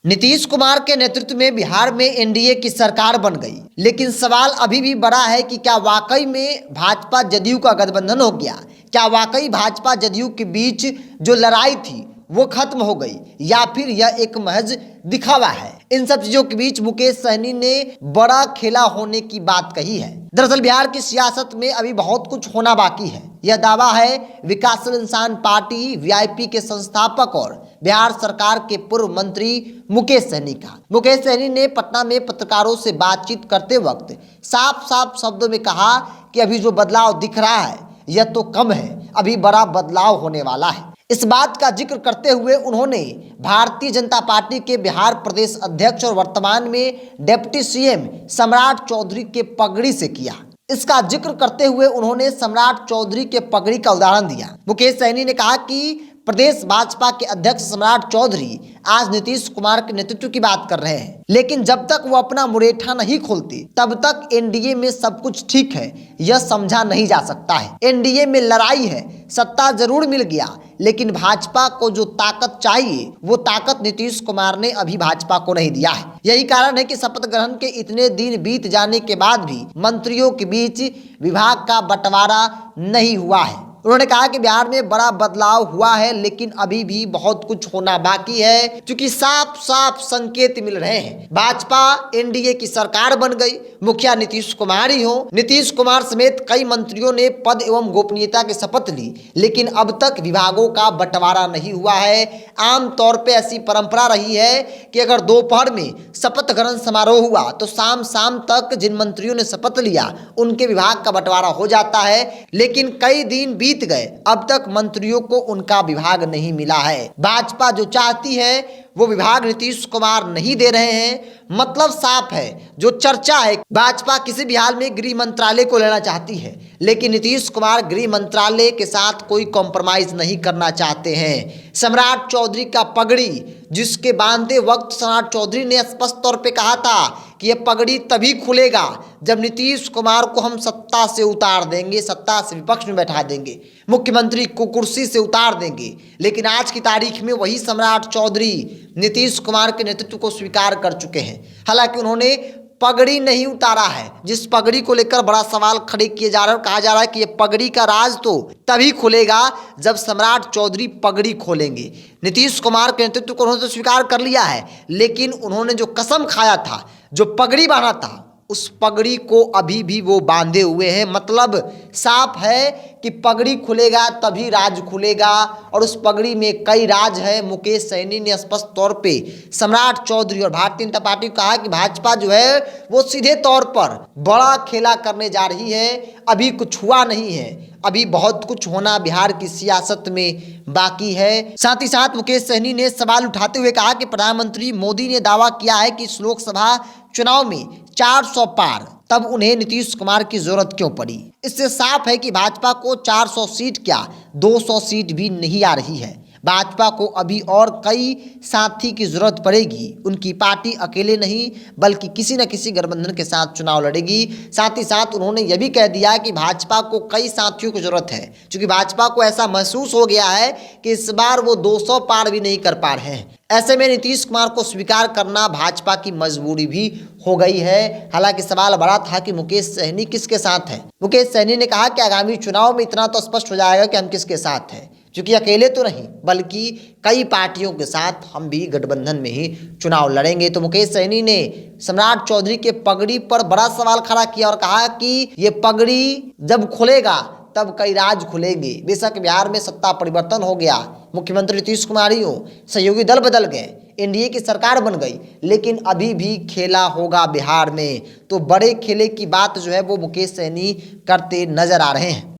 नीतीश कुमार के नेतृत्व में बिहार में एनडीए की सरकार बन गई, लेकिन सवाल अभी भी बड़ा है कि क्या वाकई में भाजपा जदयू का गठबंधन हो गया? क्या वाकई भाजपा जदयू के बीच जो लड़ाई थी वो खत्म हो गई, या फिर यह एक महज दिखावा है? इन सब चीजों के बीच मुकेश सहनी ने बड़ा खेला होने की बात कही है। दरअसल बिहार की सियासत में अभी बहुत कुछ होना बाकी है। यह दावा है विकासशील इंसान पार्टी वीआईपी के संस्थापक और बिहार सरकार के पूर्व मंत्री मुकेश सहनी का। मुकेश सहनी ने पटना में पत्रकारों से बातचीत करते वक्त साफ साफ शब्दों में कहा कि अभी जो बदलाव दिख रहा है यह तो कम है, अभी बड़ा बदलाव होने वाला है। इस बात का जिक्र करते हुए उन्होंने भारतीय जनता पार्टी के बिहार प्रदेश अध्यक्ष और वर्तमान में डिप्टी सीएम सम्राट चौधरी के पगड़ी से किया। इसका जिक्र करते हुए उन्होंने सम्राट चौधरी के पगड़ी का उदाहरण दिया। मुकेश सहनी ने कहा कि प्रदेश भाजपा के अध्यक्ष सम्राट चौधरी आज नीतीश कुमार के नेतृत्व की बात कर रहे हैं, लेकिन जब तक वो अपना मुरेठा नहीं खोलते तब तक एनडीए में सब कुछ ठीक है यह समझा नहीं जा सकता है। एनडीए में लड़ाई है, सत्ता जरूर मिल गया, लेकिन भाजपा को जो ताकत चाहिए वो ताकत नीतीश कुमार ने अभी भाजपा को नहीं दिया है। यही कारण है कि शपथ ग्रहण के इतने दिन बीत जाने के बाद भी मंत्रियों के बीच विभाग का बंटवारा नहीं हुआ है। उन्होंने कहा कि बिहार में बड़ा बदलाव हुआ है, लेकिन अभी भी बहुत कुछ होना बाकी है, क्योंकि साफ साफ संकेत मिल रहे हैं। भाजपा एनडीए की सरकार बन गई, मुखिया नीतीश कुमार ही हो। नीतीश कुमार समेत कई मंत्रियों ने पद एवं गोपनीयता की शपथ ली, लेकिन अब तक विभागों का बंटवारा नहीं हुआ है। आमतौर पर ऐसी परंपरा रही है कि अगर दोपहर में शपथ ग्रहण समारोह हुआ तो शाम शाम तक जिन मंत्रियों ने शपथ लिया उनके विभाग का बंटवारा हो जाता है, लेकिन कई दिन बीत गए, अब तक मंत्रियों को उनका विभाग नहीं मिला है। भाजपा जो चाहती है वो विभाग नीतीश कुमार नहीं दे रहे हैं। मतलब साफ है, जो चर्चा है भाजपा किसी भी हाल में गृह मंत्रालय को लेना चाहती है, लेकिन नीतीश कुमार गृह मंत्रालय के साथ कोई कॉम्प्रोमाइज नहीं करना चाहते हैं। सम्राट चौधरी का पगड़ी, जिसके बांधते वक्त सम्राट चौधरी ने स्पष्ट तौर पे कहा था कि यह पगड़ी तभी खुलेगा जब नीतीश कुमार को हम सत्ता से उतार देंगे, सत्ता से विपक्ष में बैठा देंगे, मुख्यमंत्री को कुर्सी से उतार देंगे। लेकिन आज की तारीख में वही सम्राट चौधरी नीतीश कुमार के नेतृत्व को स्वीकार कर चुके हैं। हालांकि उन्होंने पगड़ी नहीं उतारा है, जिस पगड़ी को लेकर बड़ा सवाल खड़े किए जा रहे हैं और कहा जा रहा है कि यह पगड़ी का राज तो तभी खुलेगा जब सम्राट चौधरी पगड़ी खोलेंगे। नीतीश कुमार के नेतृत्व को उन्होंने तो स्वीकार कर लिया है, लेकिन उन्होंने जो कसम खाया था, जो पगड़ी बांधा था, उस पगड़ी को अभी भी वो बांधे हुए हैं। मतलब साफ है कि पगड़ी खुलेगा तभी राज खुलेगा, और उस पगड़ी में कई राज है। मुकेश सहनी ने स्पष्ट तौर पे सम्राट चौधरी और भारतीय जनता पार्टी को कहा कि भाजपा जो है वो सीधे तौर पर बड़ा खेला करने जा रही है। अभी कुछ हुआ नहीं है, अभी बहुत कुछ होना बिहार की सियासत में बाकी है। साथ ही साथ मुकेश सहनी ने सवाल उठाते हुए कहा कि प्रधानमंत्री मोदी ने दावा किया है कि इस लोकसभा चुनाव में 400 पार, तब उन्हें नीतीश कुमार की जरूरत क्यों पड़ी? इससे साफ है कि भाजपा को 400 सीट क्या 200 सीट भी नहीं आ रही है। भाजपा को अभी और कई साथी की जरूरत पड़ेगी। उनकी पार्टी अकेले नहीं बल्कि किसी न किसी गठबंधन के साथ चुनाव लड़ेगी। साथ ही साथ उन्होंने यह भी कह दिया कि भाजपा को कई साथियों की जरूरत है, क्योंकि भाजपा को ऐसा महसूस हो गया है कि इस बार वो 200 पार भी नहीं कर पा रहे हैं। ऐसे में नीतीश कुमार को स्वीकार करना भाजपा की मजबूरी भी हो गई है। हालांकि सवाल बड़ा था कि मुकेश सहनी किसके साथ है। मुकेश सहनी ने कहा कि आगामी चुनाव में इतना तो स्पष्ट हो जाएगा कि हम किसके साथ हैं, क्योंकि अकेले तो नहीं बल्कि कई पार्टियों के साथ हम भी गठबंधन में ही चुनाव लड़ेंगे। तो मुकेश सहनी ने सम्राट चौधरी के पगड़ी पर बड़ा सवाल खड़ा किया और कहा कि ये पगड़ी जब खुलेगा तब कई राज खुलेंगे। बेशक बिहार में सत्ता परिवर्तन हो गया, मुख्यमंत्री नीतीश कुमार ही हो, सहयोगी दल बदल गए, एनडीए की सरकार बन गई, लेकिन अभी भी खेला होगा बिहार में। तो बड़े खेले की बात जो है वो मुकेश सहनी करते नजर आ रहे हैं।